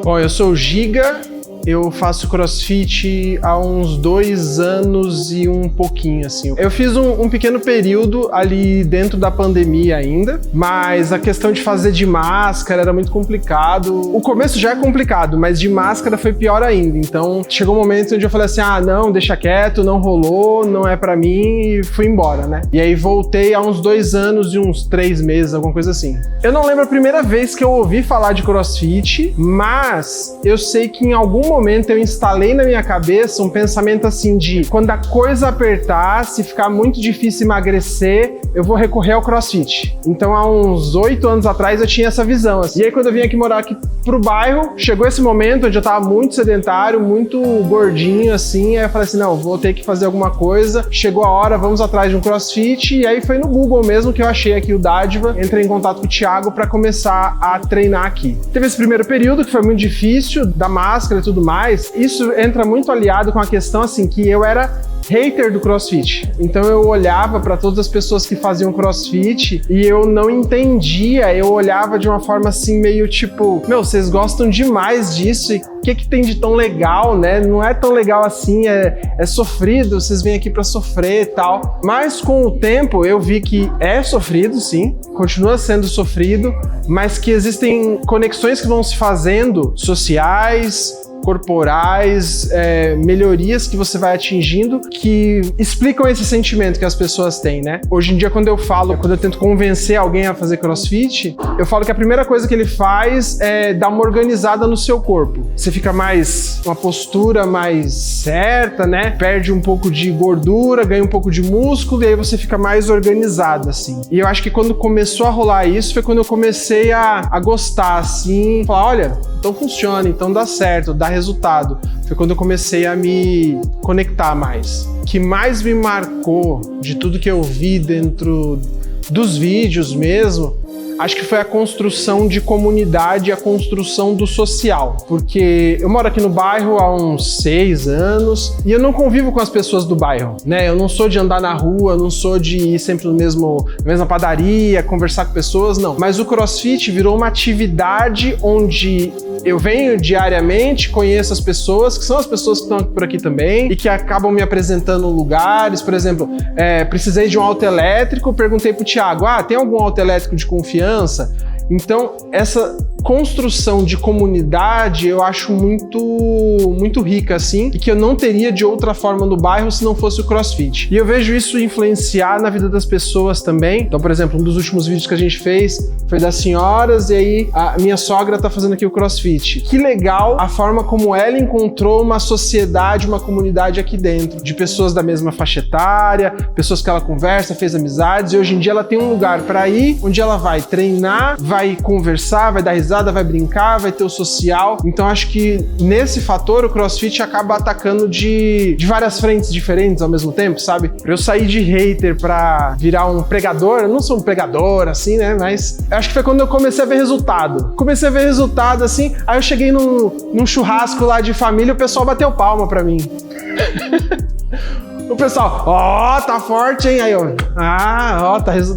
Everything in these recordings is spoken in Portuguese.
Bom, eu sou o Giga, eu faço CrossFit há uns 2 anos e um pouquinho, assim. Eu fiz um pequeno período ali dentro da pandemia ainda, mas a questão de fazer de máscara era muito complicado. O começo já é complicado, mas de máscara foi pior ainda. Então, chegou um momento onde eu falei assim, não, deixa quieto, não rolou, não é pra mim, e fui embora, né? E aí voltei há uns 2 anos e uns 3 meses, alguma coisa assim. Eu não lembro a primeira vez que eu ouvi falar de CrossFit, mas eu sei que em algum momento eu instalei na minha cabeça um pensamento assim de quando a coisa apertar, se ficar muito difícil emagrecer, eu vou recorrer ao CrossFit. Então há uns 8 anos atrás eu tinha essa visão assim. E aí quando eu vim aqui morar aqui pro bairro, chegou esse momento onde eu tava muito sedentário, muito gordinho assim, aí eu falei assim, não, vou ter que fazer alguma coisa, chegou a hora, vamos atrás de um CrossFit, e aí foi no Google mesmo que eu achei aqui o Dádiva, entrei em contato com o Thiago para começar a treinar aqui. Teve esse primeiro período que foi muito difícil, da máscara e tudo mais. Isso entra muito aliado com a questão assim que eu era hater do CrossFit. Então eu olhava para todas as pessoas que faziam CrossFit e eu não entendia, eu olhava de uma forma assim meio tipo, meu, vocês gostam demais disso e o que tem de tão legal, né? Não é tão legal assim, é sofrido, vocês vêm aqui para sofrer e tal. Mas com o tempo eu vi que é sofrido, sim, continua sendo sofrido, mas que existem conexões que vão se fazendo sociais, corporais, melhorias que você vai atingindo que explicam esse sentimento que as pessoas têm, né? Hoje em dia, quando eu tento convencer alguém a fazer CrossFit, eu falo que a primeira coisa que ele faz é dar uma organizada no seu corpo. Você fica uma postura mais certa, né? Perde um pouco de gordura, ganha um pouco de músculo e aí você fica mais organizado, assim. E eu acho que quando começou a rolar isso, foi quando eu comecei a gostar, assim, falar, olha, então funciona, então dá certo, dá resultado. Foi quando eu comecei a me conectar mais. O que mais me marcou de tudo que eu vi dentro dos vídeos mesmo, acho que foi a construção de comunidade, a construção do social. Porque eu moro aqui no bairro há uns 6 anos e eu não convivo com as pessoas do bairro, né? Eu não sou de andar na rua, não sou de ir sempre na mesma padaria, conversar com pessoas, não. Mas o CrossFit virou uma atividade onde eu venho diariamente, conheço as pessoas, que são as pessoas que estão por aqui também e que acabam me apresentando lugares. Por exemplo, precisei de um auto elétrico, perguntei pro Thiago, tem algum auto elétrico de confiança? Então, essa construção de comunidade eu acho muito rica, assim, e que eu não teria de outra forma no bairro se não fosse o CrossFit. E eu vejo isso influenciar na vida das pessoas também. Então, por exemplo, um dos últimos vídeos que a gente fez foi das senhoras e aí a minha sogra tá fazendo aqui o CrossFit. Que legal a forma como ela encontrou uma sociedade, uma comunidade aqui dentro, de pessoas da mesma faixa etária, pessoas que ela conversa, fez amizades, e hoje em dia ela tem um lugar para ir, onde ela vai treinar, vai conversar, vai dar risada, vai brincar, vai ter o social. Então acho que nesse fator o CrossFit acaba atacando de várias frentes diferentes ao mesmo tempo, sabe? Pra eu sair de hater pra virar um pregador, eu não sou um pregador assim, né? Mas acho que foi quando eu comecei a ver resultado. Comecei a ver resultado assim, aí eu cheguei num churrasco lá de família, o pessoal bateu palma pra mim. O pessoal, tá forte, hein? Aí eu,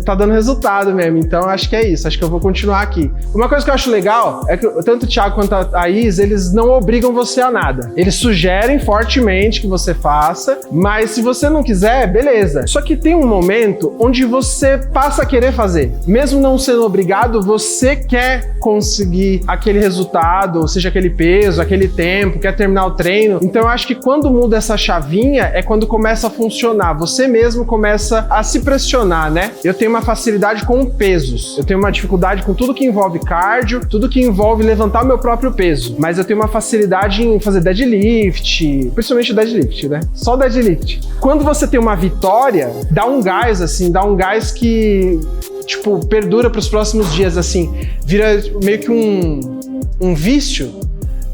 tá dando resultado mesmo. Então acho que é isso, acho que eu vou continuar aqui. Uma coisa que eu acho legal é que tanto o Thiago quanto a Thaís, eles não obrigam você a nada. Eles sugerem fortemente que você faça, mas se você não quiser, beleza. Só que tem um momento onde você passa a querer fazer. Mesmo não sendo obrigado, você quer conseguir aquele resultado, ou seja, aquele peso, aquele tempo, quer terminar o treino. Então eu acho que quando muda essa chavinha, é quando começa a funcionar, você mesmo começa a se pressionar, né? Eu tenho uma facilidade com pesos, eu tenho uma dificuldade com tudo que envolve cardio, tudo que envolve levantar o meu próprio peso, mas eu tenho uma facilidade em fazer deadlift, principalmente deadlift, né? Só deadlift. Quando você tem uma vitória, dá um gás, assim, dá um gás que, tipo, perdura para os próximos dias, assim, vira meio que um vício,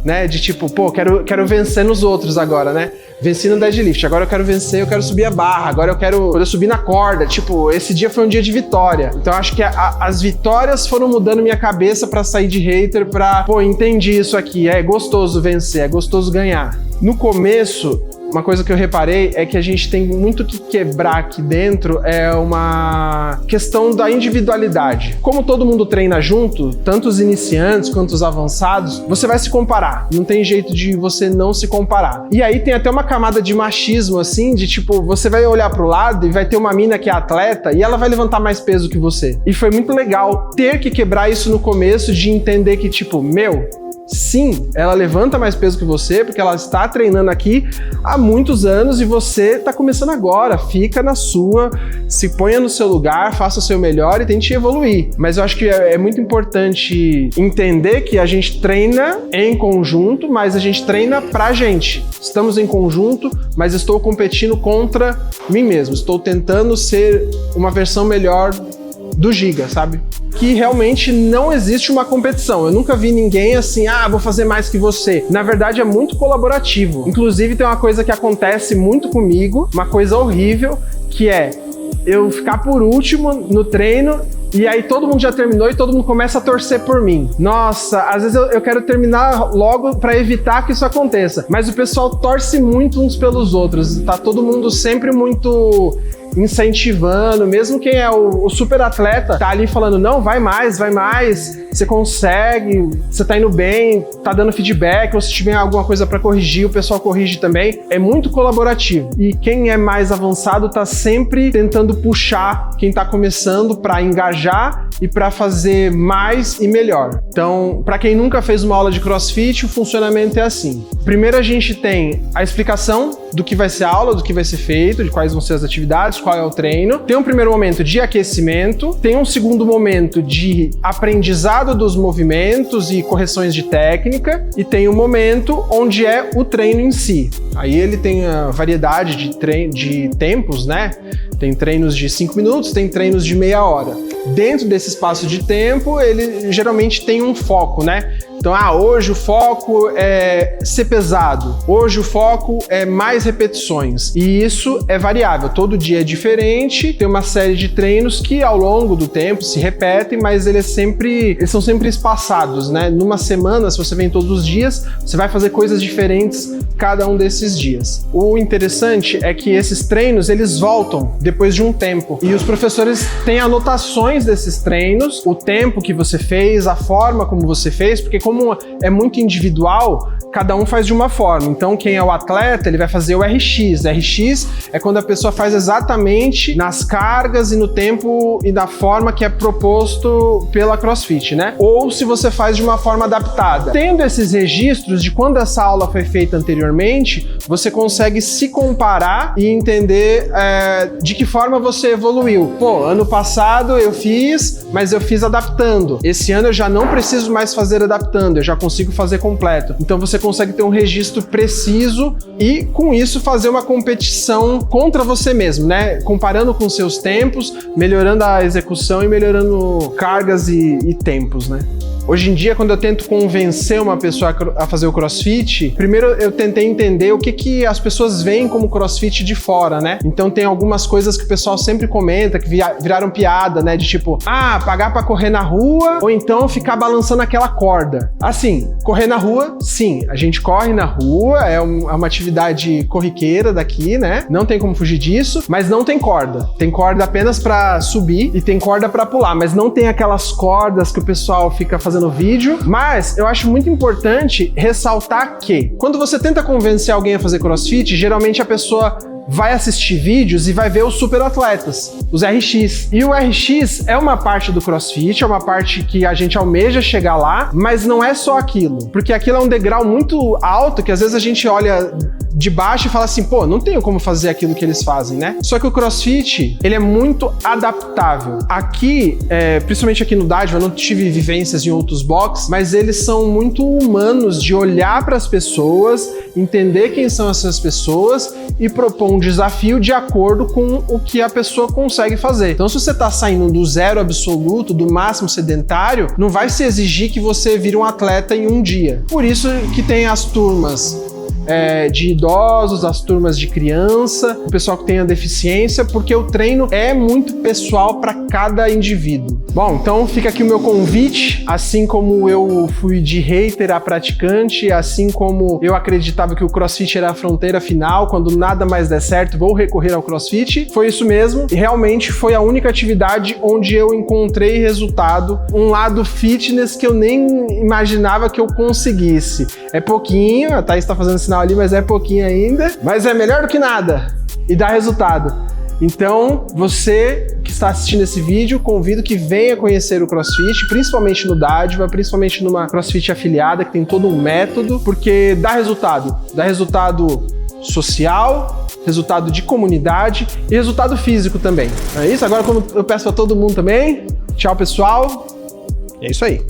né? De tipo, quero vencer nos outros agora, né? Venci no deadlift, agora eu quero vencer, eu quero subir a barra, agora eu quero subir na corda. Tipo, esse dia foi um dia de vitória. Então acho que as vitórias foram mudando minha cabeça pra sair de hater, pra, entendi isso aqui, é gostoso vencer, é gostoso ganhar. No começo, uma coisa que eu reparei é que a gente tem muito que quebrar aqui dentro, é uma questão da individualidade. Como todo mundo treina junto, tanto os iniciantes quanto os avançados, você vai se comparar. Não tem jeito de você não se comparar. E aí tem até uma camada de machismo, assim, de tipo, você vai olhar pro lado e vai ter uma mina que é atleta e ela vai levantar mais peso que você. E foi muito legal ter que quebrar isso no começo, de entender que, tipo, sim, ela levanta mais peso que você, porque ela está treinando aqui há muitos anos e você está começando agora. Fica na sua, se ponha no seu lugar, faça o seu melhor e tente evoluir. Mas eu acho que é muito importante entender que a gente treina em conjunto, mas a gente treina pra gente. Estamos em conjunto, mas estou competindo contra mim mesmo. Estou tentando ser uma versão melhor do Giga, sabe? Que realmente não existe uma competição. Eu nunca vi ninguém assim, vou fazer mais que você. Na verdade, é muito colaborativo. Inclusive, tem uma coisa que acontece muito comigo, uma coisa horrível, que é eu ficar por último no treino e aí todo mundo já terminou e todo mundo começa a torcer por mim. Nossa, às vezes eu quero terminar logo para evitar que isso aconteça. Mas o pessoal torce muito uns pelos outros. Tá todo mundo sempre muito incentivando, mesmo quem é o super atleta tá ali falando, não, vai mais, você consegue, você tá indo bem, tá dando feedback, ou se tiver alguma coisa para corrigir, o pessoal corrige também. É muito colaborativo. E quem é mais avançado tá sempre tentando puxar quem tá começando para engajar e para fazer mais e melhor. Então, para quem nunca fez uma aula de CrossFit, o funcionamento é assim. Primeiro a gente tem a explicação do que vai ser a aula, do que vai ser feito, de quais vão ser as atividades, qual é o treino. Tem um primeiro momento de aquecimento, tem um segundo momento de aprendizado dos movimentos e correções de técnica, e tem um momento onde é o treino em si. Aí ele tem a variedade de tempos, né? Tem treinos de 5 minutos, tem treinos de meia hora. Dentro desse espaço de tempo, ele geralmente tem um foco, né? Então, hoje o foco é ser pesado, hoje o foco é mais repetições. E isso é variável, todo dia é diferente, tem uma série de treinos que ao longo do tempo se repetem, mas eles são sempre espaçados, né? Numa semana, se você vem todos os dias, você vai fazer coisas diferentes cada um desses dias. O interessante é que esses treinos, eles voltam depois de um tempo. E os professores têm anotações desses treinos, o tempo que você fez, a forma como você fez, porque como é muito individual, cada um faz de uma forma. Então, quem é o atleta, ele vai fazer o RX. RX é quando a pessoa faz exatamente nas cargas e no tempo e da forma que é proposto pela CrossFit, né? Ou se você faz de uma forma adaptada. Tendo esses registros de quando essa aula foi feita anteriormente, você consegue se comparar e entender de que forma você evoluiu. Pô, ano passado eu fiz, mas eu fiz adaptando. Esse ano eu já não preciso mais fazer adaptando, eu já consigo fazer completo. Então você consegue ter um registro preciso e, com isso, fazer uma competição contra você mesmo, né? Comparando com seus tempos, melhorando a execução e melhorando cargas e tempos, né? Hoje em dia, quando eu tento convencer uma pessoa a fazer o CrossFit, primeiro eu tentei entender o que as pessoas veem como CrossFit de fora, né? Então tem algumas coisas que o pessoal sempre comenta, que viraram piada, né? De tipo, pagar pra correr na rua, ou então ficar balançando aquela corda. Assim, correr na rua, sim, a gente corre na rua, é uma atividade corriqueira daqui, né? Não tem como fugir disso, mas não tem corda. Tem corda apenas pra subir e tem corda pra pular, mas não tem aquelas cordas que o pessoal fica fazendo vídeo. Mas eu acho muito importante ressaltar que quando você tenta convencer alguém a fazer CrossFit, geralmente a pessoa vai assistir vídeos e vai ver os super atletas, os RX. E o RX é uma parte do CrossFit, é uma parte que a gente almeja chegar lá, mas não é só aquilo. Porque aquilo é um degrau muito alto que às vezes a gente olha de baixo e fala assim, pô, não tenho como fazer aquilo que eles fazem, né? Só que o CrossFit, ele é muito adaptável. Aqui, principalmente aqui no Dádiva, eu não tive vivências em outros boxes, mas eles são muito humanos de olhar para as pessoas, entender quem são essas pessoas e propor um desafio de acordo com o que a pessoa consegue fazer. Então, se você tá saindo do zero absoluto, do máximo sedentário, não vai se exigir que você vire um atleta em um dia. Por isso que tem as turmas de idosos, as turmas de criança, o pessoal que tenha deficiência, porque o treino é muito pessoal para cada indivíduo. Bom, então fica aqui o meu convite, assim como eu fui de hater a praticante, assim como eu acreditava que o CrossFit era a fronteira final, quando nada mais der certo, vou recorrer ao CrossFit. Foi isso mesmo, e realmente foi a única atividade onde eu encontrei resultado, um lado fitness que eu nem imaginava que eu conseguisse. É pouquinho, a Thaís tá fazendo sinal ali, mas é pouquinho ainda, mas é melhor do que nada e dá resultado. Então, você que está assistindo esse vídeo, convido que venha conhecer o CrossFit, principalmente no Dádiva, principalmente numa CrossFit afiliada, que tem todo um método, porque dá resultado social, resultado de comunidade e resultado físico também. É isso? Agora, como eu peço para todo mundo também, tchau pessoal, é isso aí.